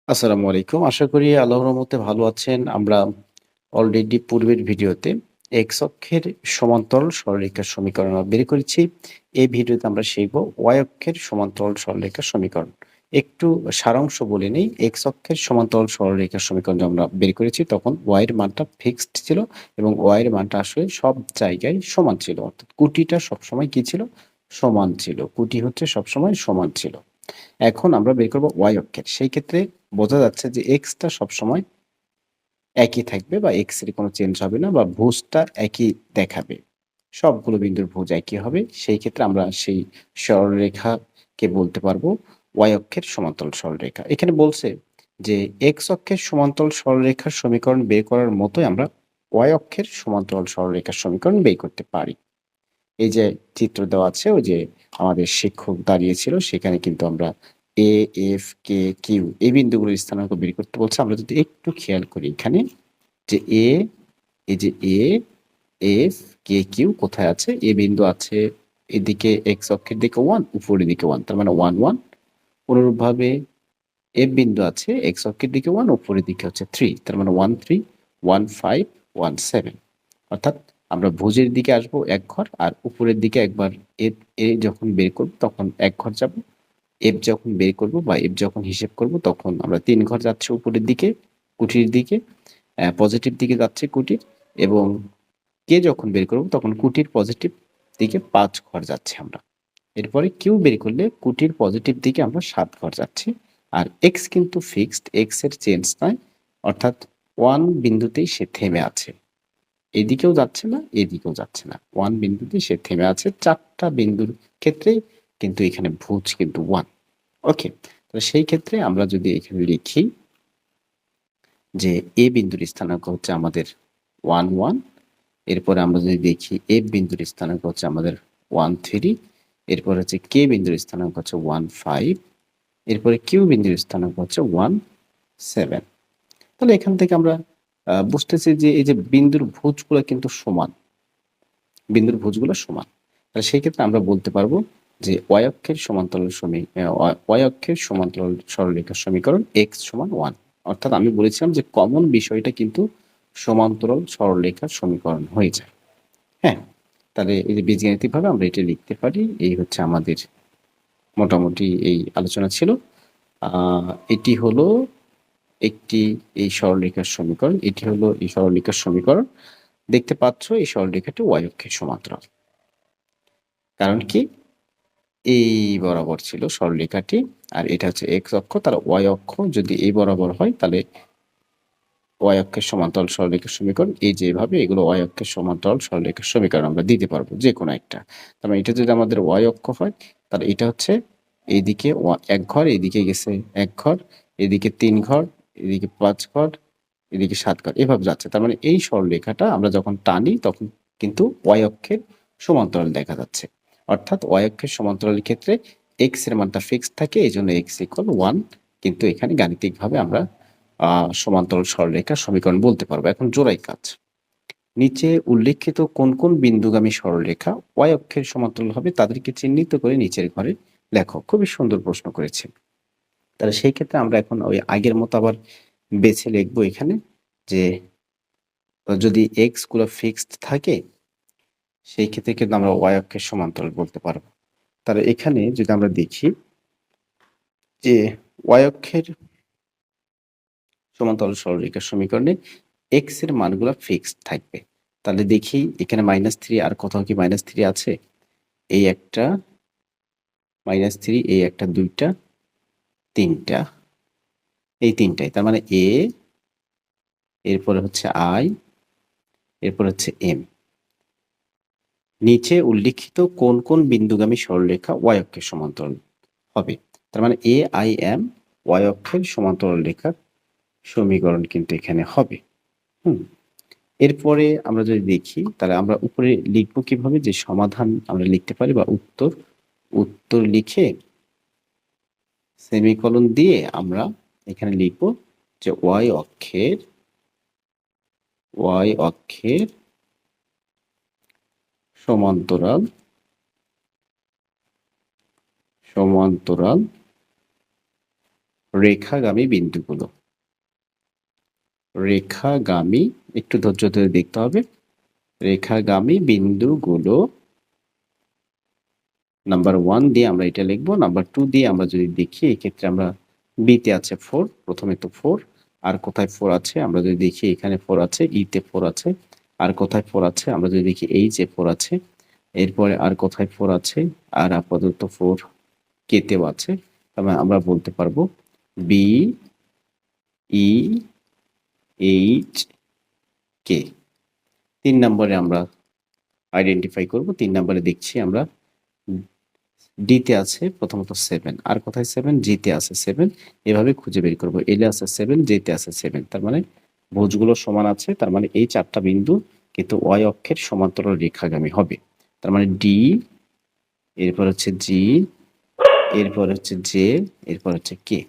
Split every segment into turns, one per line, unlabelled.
আসসালামু আলাইকুম। আশা করি আল্লাহর রহমতে ভালো আছেন। আমরা অলরেডি পূর্বের ভিডিওতে এক্স অক্ষের সমান্তরাল সরলরেখার সমীকরণ বের করেছি। এই ভিডিওতে আমরা শিখব ওয়াই অক্ষের সমান্তরাল সরলরেখার সমীকরণ। একটু সারাংশ বলে নেই। এক্স অক্ষের সমান্তরাল সরলরেখার সমীকরণ আমরা বের করেছি তখন ওয়াই এর মানটা ফিক্সড ছিল এবং ওয়াই এর মানটা আসলে সব জায়গায় সমান ছিল। অর্থাৎ কুটিটা সবসময় কি ছিল? সমান ছিল। কুটি হচ্ছে সবসময় সমান ছিল। এখন আমরা বের করব ওয়াই অক্ষের। সেই ক্ষেত্রে বোঝা যাচ্ছে যে এক্সটা সবসময় একই থাকবে বা এক্স এর কোনো চেঞ্জ হবে না বা ভুজটা একই দেখাবে। সবগুলো বিন্দুর ভুজ একই হবে। সেই ক্ষেত্রে আমরা সেই সরলরেখাকে বলতে পারবো ওয়াই অক্ষের সমান্তরাল সরলরেখা। এখানে বলছে যে এক্স অক্ষের সমান্তরাল সরলরেখার সমীকরণ বের করার মতোই আমরা ওয়াই অক্ষের সমান্তরাল সরলরেখার সমীকরণ বের করতে পারি। এই যে চিত্র দেওয়া আছে ওই যে আমাদের শিক্ষক দাঁড়িয়েছিল সেখানে কিন্তু আমরা এ এফ কে কিউ এই বিন্দুগুলোর স্থানাঙ্ক বের করতে বলছে। আমরা যদি একটু খেয়াল করি এখানে যে এই যে এফ কে কিউ কোথায় আছে? এ বিন্দু আছে এদিকে এক্স অক্ষের দিকে 1, উপরের দিকে 1, তার মানে 1 1। অনুরূপভাবে এফ বিন্দু আছে এক্স অক্ষের দিকে 1, উপরের দিকে হচ্ছে 3, তার মানে 1 3 1 5 1 7। অর্থাৎ আমরা ভুজের দিকে আসবো এক ঘর আর উপরের দিকে একবার এ যখন বের করব তখন এক ঘর যাব। এফ যখন বের করব বা এফ যখন হিসেব করব তখন আমরা 3 ঘর যাচ্ছি উপরের দিকে কুঠির দিকে, পজিটিভ দিকে যাচ্ছে কুটির, এবং কে যখন বের করব তখন কুটির পজিটিভ দিকে 5 ঘর যাচ্ছি আমরা। এরপরে কিউ বের করলে কুটির পজিটিভ দিকে আমরা 7 ঘর যাচ্ছি। আর এক্স কিন্তু ফিক্সড, এক্স এর চেঞ্জ নয়, অর্থাৎ 1 বিন্দুতেই সে থেমে আছে। এদিকেও যাচ্ছে না, এদিকেও যাচ্ছে না। 1 বিন্দুতে সে থেমে আছে। 4টা বিন্দুর ক্ষেত্রেই কিন্তু এখানে ভুজ কিন্তু 1। ওকে? তো সেই ক্ষেত্রে আমরা যদি এখানে লিখি যে এ বিন্দুর স্থানাঙ্ক হচ্ছে আমাদের 1 1, এরপরে আমরা যদি দেখি এফ বিন্দুর স্থানাঙ্ক হচ্ছে আমাদের 1 3, এরপর হচ্ছে কে বিন্দুর স্থানাঙ্ক হচ্ছে 1 5, এরপরে কিউ বিন্দুর স্থানাঙ্ক হচ্ছে 1 7। তাহলে এখান থেকে আমরা বুঝতেছি যে এই যে বিন্দুর ভুজগুলো কিন্তু সমান। বিন্দুর ভুজগুলো সমান। তাহলে সেই ক্ষেত্রে আমরা বলতে পারবো যে ওয়াই অক্ষের সমান্তরাল ওয়াই অক্ষের সমান্তরাল সরলরেখার সমীকরণ এক্স সমান 1। অর্থাৎ আমি বলেছিলাম যে কমন বিষয়টা কিন্তু সমান্তরাল সরলরেখার সমীকরণ হয়ে যায়। হ্যাঁ? তাহলে এই যে বীজগাণিতিকভাবে আমরা এটা লিখতে পারি। এই হচ্ছে আমাদের মোটামুটি এই আলোচনা ছিল। এটি হলো একটি এই সরলরেখার সমীকরণ, এটি হলো এই সরলরেখার সমীকরণ। দেখতে পাচ্ছ এই সরলরেখাটি ওয়াই অক্ষের সমান্তরাল। কারণ কি? এই বরাবর ছিল সরলরেখাটি আর এটা হচ্ছে এক্স অক্ষ, তার ওয়াই অক্ষ যদি এই বরাবর হয় তাহলে ওয়াই অক্ষের সমান্তরাল সরলরেখার সমীকরণ এই যে এভাবে এগুলো ওয়াই অক্ষের সমান্তরাল সরলরেখার সমীকরণ আমরা দিতে পারবো যে কোনো একটা। তার মানে এটা যদি আমাদের ওয়াই অক্ষ হয় তাহলে এটা হচ্ছে এইদিকে এক ঘর, এদিকে গেছে এক ঘর, এদিকে 3 ঘর, এদিকে 5 ঘর, এদিকে 7 ঘর, এভাবে যাচ্ছে। তার মানে এই সরলরেখাটা আমরা যখন টানি তখন কিন্তু ওয়াই অক্ষের সমান্তরাল দেখা যাচ্ছে। অর্থাৎ ওয়াই অক্ষের সমান্তরালের ক্ষেত্রে এক্স এর মানটা ফিক্সড থাকে, এই জন্য এক্স ইকুয়াল 1। কিন্তু এখানে গাণিতিকভাবে আমরা সমান্তরাল সরলরেখার সমীকরণ বলতে পারবো। এখন জোড়াই কাজ। নিচে উল্লেখিত কোন কোন বিন্দুগামী সরলরেখা ওয়াই অক্ষের সমান্তরাল হবে তাদেরকে চিহ্নিত করে নিচের ঘরে লেখো। খুবই সুন্দর প্রশ্ন করেছে। তাহলে সেই ক্ষেত্রে আমরা এখন ওই আগের মতো আবার বেছে লিখবো এখানে যে যদি এক্স গুলো ফিক্সড থাকে সেই ক্ষেত্রে কিন্তু আমরা ওয়াই অক্ষের সমান্তরাল বলতে পারবো। তাহলে এখানে যদি আমরা দেখি যে ওয়াই অক্ষের সমান্তরাল সরলরেখার সমীকরণে এক্স এর মানগুলো ফিক্সড থাকবে। তাহলে দেখি এখানে -3 আর কোথাও কি -3 আছে? এই একটা -3, এই একটা, দুইটা, তিনটা, এই তিনটাই। তার মানে এ, এরপরে হচ্ছে আই, এরপর হচ্ছে এম। নিচে উল্লিখিত কোন কোন বিন্দুগামী সরলরেখা ওয়াই অক্ষের সমান্তরাল হবে? তার মানে এ আই এম ওয়াই অক্ষের সমান্তরাল রেখার সমীকরণ কিন্তু এখানে হবে। হুম। এরপরে আমরা যদি দেখি তাহলে আমরা উপরে লিখবো কিভাবে, যে সমাধান আমরা লিখতে পারি বা উত্তর, উত্তর লিখে সেমিকোলন দিয়ে আমরা এখানে লিখবো যে ওয়াই অক্ষের সমান্তরাল সমান্তরাল রেখাগামী বিন্দুগুলো, রেখাগামী, একটু ধৈর্য ধরে দেখতে হবে, রেখাগামী বিন্দুগুলো নাম্বার 1 দিয়ে আমরা এটা লিখবো। নাম্বার 2 দিয়ে আমরা যদি দেখি, এক্ষেত্রে আমরা বিতে আছে 4, প্রথমে তো 4, আর কোথায় 4 আছে আমরা যদি দেখি, এখানে 4 আছে, ইতে 4 আছে, আর কোথায় 4 আছে আমরা যদি দেখি, এই যে 4 আছে, এরপরে আর কোথায় 4 আছে, আর আপাতত 4 কেতেও আছে। তবে আমরা বলতে পারবো বি ই এইচ কে। 3 নম্বরে আমরা আইডেন্টিফাই করব। 3 নম্বরে দেখছি আমরা ডিতে আছে প্রথমত 7, আর কোথায় 7, জিতে আছে 7, এভাবে খুঁজে বের করব। এলে আছে 7, জেতে আছে 7, তার মানে ভুজগুলো সমান আছে, তার মানে এই 4টা বিন্দু কিন্তু ওয়াই অক্ষের সমান্তরাল রেখাগামী হবে। তার মানে ডি, এরপর হচ্ছে জি, এরপর হচ্ছে জে, এরপর হচ্ছে কে।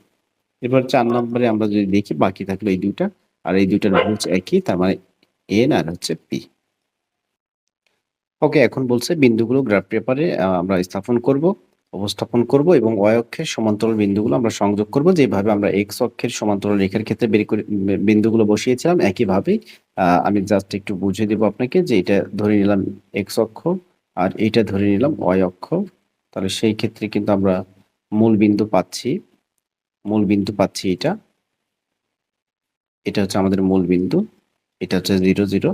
এরপর 4 নম্বরে আমরা যদি দেখি, বাকি থাকলো এই দুইটা, আর এই দুইটার ভুজ একই, তার মানে এন আর হচ্ছে পি। ওকে, এখন বলছে বিন্দুগুলো গ্রাফ পেপারে আমরা স্থাপন করব, উপস্থাপন করব এবং ওয়াই অক্ষের সমান্তরাল বিন্দুগুলো আমরা সংযোগ করব। যেভাবে আমরা এক্স অক্ষের সমান্তরাল রেখার ক্ষেত্রে বের করে বিন্দুগুলো বসিয়েছিলাম, একইভাবে আমি জাস্ট একটু বুঝিয়ে দেব আপনাকে যে এটা ধরে নিলাম এক্স অক্ষ আর এটা ধরে নিলাম ওয়াই অক্ষ। তাহলে সেই ক্ষেত্রে কিন্তু আমরা মূল বিন্দু পাচ্ছি, মূল বিন্দু পাচ্ছি এটা, এটা হচ্ছে আমাদের মূল বিন্দু, এটা হচ্ছে 0 0।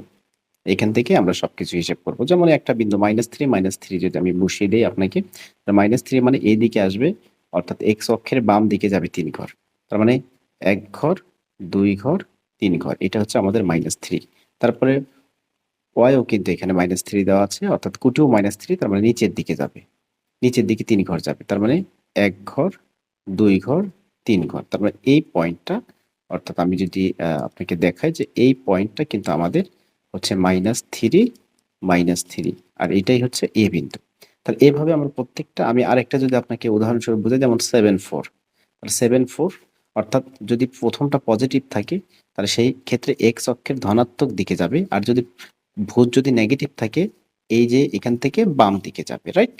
এখান থেকে আমরা সবকিছু হিসেব করব। যেমন একটা বিন্দু -3 -3 যদি আমি বসিয়ে দেই আপনাকে, -3 মানে এই দিকে আসবে, অর্থাৎ এক্স অক্ষের বাম দিকে যাবে 3 ঘর, তার মানে 1 ঘর, 2 ঘর, 3 ঘর, এটা হচ্ছে আমাদের -3। তারপরে ওয়াইও কিন্তু এখানে -3 দেওয়া আছে, অর্থাৎ কুটিও -3, তার মানে নিচের দিকে যাবে, নিচের দিকে 3 ঘর যাবে, তার মানে 1 ঘর, 2 ঘর, 3 ঘর। তার মানে এই পয়েন্টটা, অর্থাৎ আমি যদি আপনাকে দেখাই যে এই পয়েন্টটা কিন্তু আমাদের হচ্ছে -3 -3, আর এটাই হচ্ছে এ বিন্দু। তাহলে এভাবে আমরা প্রত্যেকটা, আমি আরেকটা যদি আপনাকে উদাহরণস্বরূপ বোঝাই, যেমন 7 4, তাহলে 7 4 অর্থাৎ যদি প্রথমটা পজিটিভ থাকে তাহলে সেই ক্ষেত্রে এক্স অক্ষের ধনাত্মক দিকে যাবে, আর যদি ভুজ যদি নেগেটিভ থাকে, এই যে এখান থেকে বাম দিকে যাবে, রাইট?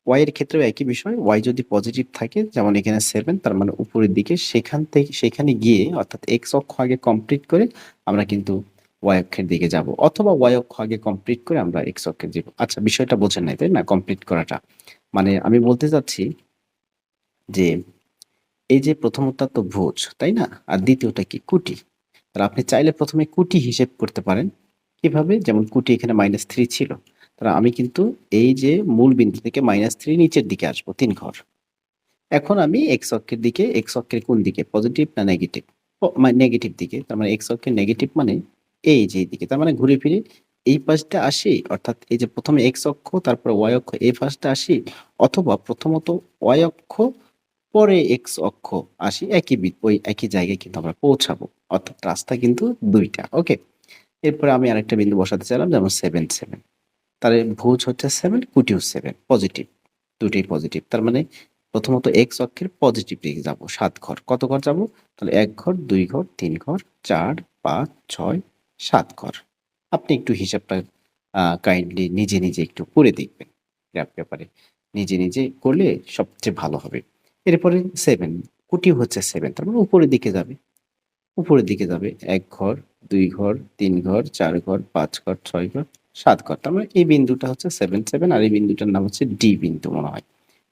ওয়াই এর ক্ষেত্রেও একই বিষয়, ওয়াই যদি পজিটিভ থাকে, যেমন এখানে 7, তার মানে উপরের দিকে, সেখান থেকে সেখানে গিয়ে, অর্থাৎ এক্স অক্ষ আগে কমপ্লিট করে আমরা কিন্তু ওয়াই অক্ষের দিকে যাব, অথবা ওয়াই অক্ষ আগে কমপ্লিট করে আমরা এক্স অক্ষের যাব। আচ্ছা, বিষয়টা বোঝেন নাই তাই না, কমপ্লিট করাটা? মানে আমি বলতে চাচ্ছি যে এই যে প্রথমটা তো ভুজ, তাই না, আর দ্বিতীয়টা কি, কুটি। তাহলে আপনি চাইলে প্রথমে কুটি হিসেব করতে পারেন। কিভাবে? যেমন কুটি এখানে -3 ছিল, তাহলে আমি কিন্তু এই যে মূল বিন্দু থেকে -3 নিচের দিকে আসবো 3 ঘর। এখন আমি এক্স অক্ষের দিকে, এক্স অক্ষের কোন দিকে, পজিটিভ না নেগেটিভ? নেগেটিভ দিকে, তার মানে এক্স অক্ষের নেগেটিভ মানে এই যে দিকে, তার মানে ঘুরে ফিরে এই পাশটা আসি, অর্থাৎ এই যে প্রথমে এক্স অক্ষ তারপরে ওয়াই অক্ষ, এই পাশটা আসি, অথবা প্রথমত ওয়াই অক্ষ পরে এক্স অক্ষ আসি, ওই একই জায়গায় কিন্তু আমরা পৌঁছাবো, অর্থাৎ রাস্তা কিন্তু দুইটা। ওকে, এরপরে আমি আরেকটা বিন্দু বসাতে চাইলাম, যেমন 7 7, তাহলে ভুজ হচ্ছে 7, কুটিও 7, পজিটিভ, দুটোই পজিটিভ, তার মানে প্রথমত এক্স অক্ষের পজিটিভ দিকে যাব, 7 ঘর। কত ঘর যাব? তাহলে 1 ঘর, 2 ঘর, 3 ঘর, 4 5 6 7 ঘর। আপনি একটু হিসাবটা কাইন্ডলি নিজে নিজে একটু করে দেখবেন গ্রাফ পেপারে, নিজে নিজে করলে সবচেয়ে ভালো হবে। এরপরে 7, কুটিও হচ্ছে 7, তার মানে উপরের দিকে যাবে, উপরের দিকে যাবে 1 ঘর, 2 ঘর, 3 ঘর, 4 ঘর, 5 ঘর, 6 ঘর, 7 ঘর। তার মানে এই বিন্দুটা হচ্ছে 7 7, আর এই বিন্দুটার নাম হচ্ছে ডি বিন্দু মনে হয়।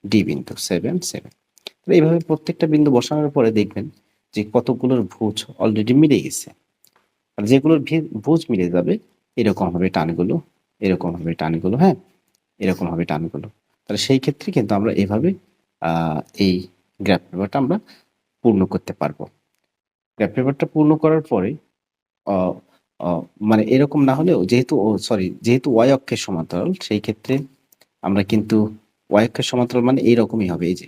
ডি বিন্দু 7 7। তো এইভাবে প্রত্যেকটা বিন্দু বসানোর পরে দেখবেন যে কতগুলোর ভুজ অলরেডি মিলে গেছে। আর যেগুলোর ভুজ মিলে যাবে, এরকম হবে টানগুলো, এরকম হবে টানগুলো, হ্যাঁ? এরকম হবে টানগুলো। তাহলে সেই ক্ষেত্রে কিন্তু আমরা এভাবে এই গ্রাফ পেপারটা আমরা পূর্ণ করতে পারবো। গ্রাফ পেপারটা পূর্ণ করার পরে অ অ মানে এরকম না হলেও, যেহেতু ওয়াই অক্ষের সমান্তরাল, সেই ক্ষেত্রে আমরা কিন্তু ওয়াই অক্ষের সমান্তরাল মানে এইরকমই হবে, এই যে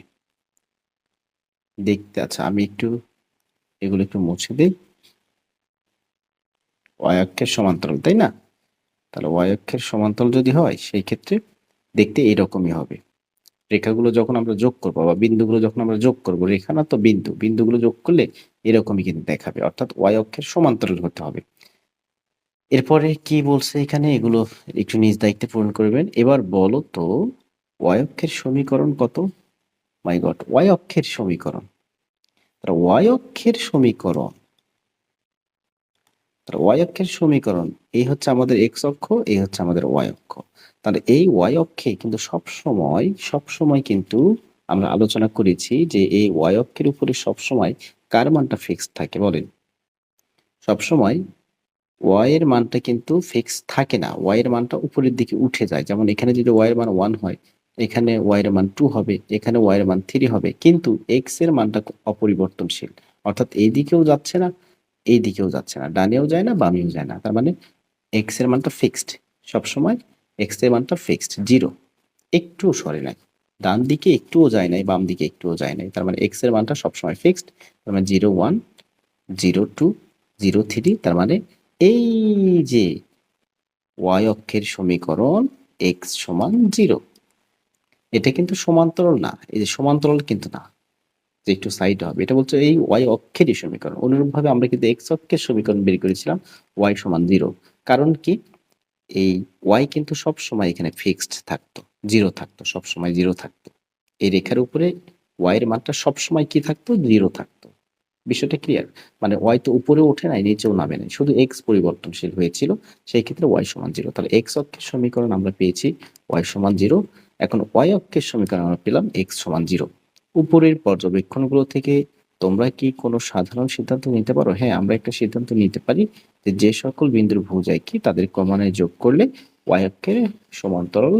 দেখতে। আচ্ছা, আমি একটু এগুলো একটু মুছে দিই। ওয়াই অক্ষের সমান্তরাল, তাই না? তাহলে ওয়াই অক্ষের সমান্তরাল যদি হয়, সেই ক্ষেত্রে দেখতে এইরকমই হবে। রেখাগুলো যখন আমরা যোগ করবো, বা বিন্দুগুলো যখন আমরা যোগ করবো, রেখা না তো বিন্দু, বিন্দুগুলো যোগ করলে এরকমই কিন্তু দেখাবে, অর্থাৎ ওয়াই অক্ষের সমান্তরাল হতে হবে। এরপরে কি বলছে এখানে, এগুলো একটু নিজ দায়িত্বে পূরণ করবেন। এবার বলো তো, ওয়াই অক্ষের সমীকরণ কত? মাই গড, ওয়াই অক্ষের সমীকরণ, তাহলে ওয়াই অক্ষের সমীকরণ এই হচ্ছে আমাদের এক্স অক্ষ, এই হচ্ছে আমাদের ওয়াই অক্ষ। তাহলে এই ওয়াই অক্ষে কিন্তু সবসময় কিন্তু আমরা আলোচনা করেছি যে এই ওয়াই অক্ষের উপরে সবসময় কার মানটা ফিক্সড থাকে বলেন? সবসময় ওয়াই এর মানটা কিন্তু ফিক্স থাকে না, ওয়াই এর মানটা উপরের দিকে উঠে যায়। যেমন এখানে যদি ওয়াই এর মান 1 হয়, এখানে ওয়াই এর মান 2 হবে, এখানে ওয়াই এর মান 3 হবে, কিন্তু এক্স এর মানটা অপরিবর্তনশীল, অর্থাৎ এই দিকেও যাচ্ছে না, এই দিকেও যাচ্ছে না, ডানেও যায় না, বামেও যায় না। তার মানে এক্স এর মানটা ফিক্সড, সবসময় এক্স এর মানটা ফিক্সড, জিরো, একটুও সরে নাই, ডান দিকে একটুও যায় নাই, বাম দিকে একটুও যায় নাই। তার মানে এক্স এর মানটা সবসময় ফিক্সড। তার মানে 0 1 0 2 0 3। তার মানে এই যে ওয়াই অক্ষের সমীকরণ এক্স সমান 0, এটা কিন্তু সমান্তরাল না, এই যে সমান্তরাল কিন্তু না, যে একটু সাইড হবে, এটা বলছে এই ওয়াই অক্ষেরই সমীকরণ। অনুরূপভাবে আমরা কিন্তু এক্স অক্ষের সমীকরণ বের করেছিলাম ওয়াই সমান 0। কারণ কি, এই ওয়াই কিন্তু সব সময় এখানে ফিক্সড থাকতো, 0 থাকতো, সব সময় 0 থাকতো। এই রেখার উপরে ওয়াই এর মানটা সব সময় কি থাকতো, 0 থাকতো। বিষয়টা ক্লিয়ার? মানে ওয়াই তো উপরেও ওঠে নাই, নিচেও নামে নাই, শুধু এক্স পরিবর্তনশীল হয়েছিল, সেই ক্ষেত্রে ওয়াই সমান 0। তাহলে এক্স অক্ষের সমীকরণ আমরা পেয়েছি ওয়াই সমান 0। এখন ওয়াই অক্ষের সমীকরণ আমরা পেলাম এক্স সমান 0। উপরের পর্যবেক্ষণগুলো থেকে তোমরা কি কোনো সাধারণ সিদ্ধান্ত নিতে পারো? হ্যাঁ, আমরা একটা সিদ্ধান্ত নিতে পারি যে সকল বিন্দুর ভুজায় কি তাদের ক্রমান্বয়ে যোগ করলে ওয়াই অক্ষের সমান্তরাল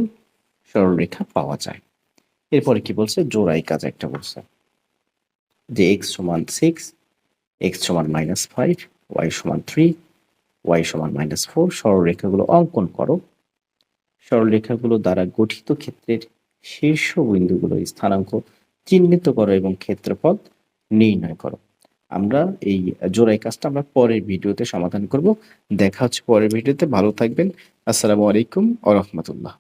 সরলরেখা পাওয়া যায়। এরপরে কি বলছে, জোড়াই কাজ একটা বলছে যে এক্স সমান 6, এক্স সমান -5, ওয়াই সমান 3, ওয়াই সমান -4 সরলরেখাগুলো অঙ্কন করো। সরলরেখাগুলো দ্বারা গঠিত ক্ষেত্রের শীর্ষ বিন্দুগুলো স্থানাঙ্ক চিহ্নিত করো এবং ক্ষেত্রফল নির্ণয় করো। আমরা এই জোড়াই কাজটা আমরা পরের ভিডিওতে সমাধান করব। দেখা হচ্ছে পরের ভিডিওতে। ভালো থাকবেন। আসসালামু আলাইকুম ওয়া রাহমাতুল্লাহ।